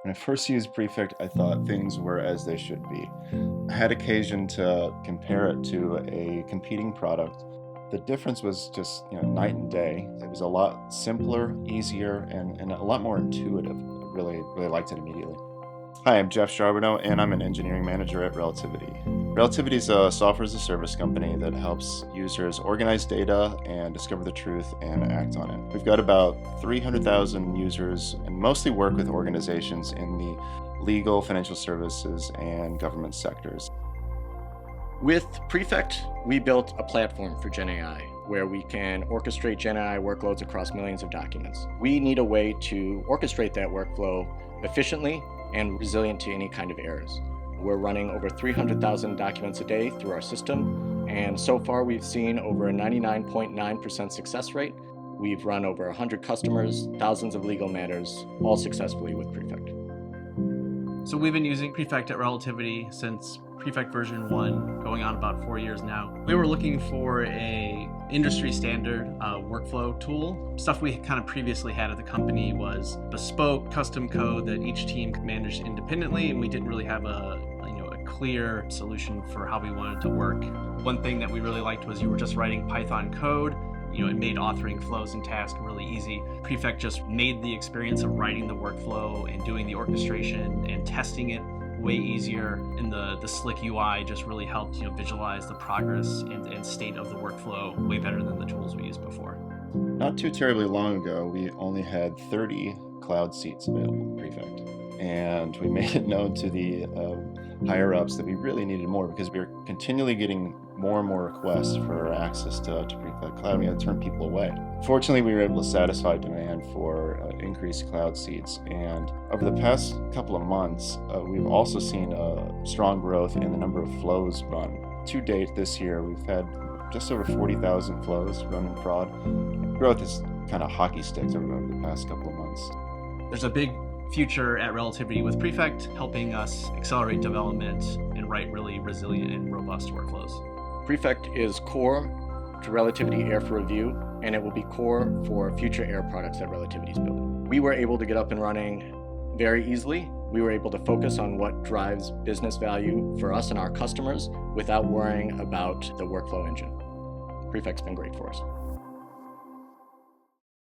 When I first used Prefect, I thought things were as they should be. I had occasion to compare it to a competing product. The difference was just night and day. It was a lot simpler, easier, and a lot more intuitive. I really liked it immediately. Hi, I'm Jeff Charbonneau, and I'm an engineering manager at Relativity. Relativity is a software as a service company that helps users organize data and discover the truth and act on it. We've got about 300,000 users and mostly work with organizations in the legal, financial services, and government sectors. With Prefect, we built a platform for GenAI where we can orchestrate GenAI workloads across millions of documents. We need a way to orchestrate that workflow efficiently and resilient to any kind of errors. We're running over 300,000 documents a day through our system, and so far we've seen over a 99.9% success rate. We've run over 100 customers, thousands of legal matters, all successfully with Prefect. So we've been using Prefect at Relativity since Prefect version 1, going on about 4 years now. We were looking for a industry standard workflow tool. Stuff we kind of previously had at the company was bespoke custom code that each team managed independently, and we didn't really have a clear solution for how we wanted to work. One thing that we really liked was you were just writing Python code. It made authoring flows and tasks really easy. Prefect just made the experience of writing the workflow and doing the orchestration and testing it way easier, and the slick UI just really helped visualize the progress and state of the workflow way better than the tools we used before. Not too terribly long ago, we only had 30 cloud seats available in Prefect, and we made it known to the higher-ups that we really needed more because we were continually getting more and more requests for access to Prefect Cloud. We had to turn people away. Fortunately, we were able to satisfy demand for increased cloud seats, and over the past couple of months, we've also seen a strong growth in the number of flows run. To date this year, we've had just over 40,000 flows run in prod. Growth is kind of hockey sticks over the past couple of months. There's a big future at Relativity with Prefect, helping us accelerate development and write really resilient and robust workflows. Prefect is core to Relativity Air for Review, and it will be core for future Air products that Relativity is building. We were able to get up and running very easily. We were able to focus on what drives business value for us and our customers without worrying about the workflow engine. Prefect's been great for us.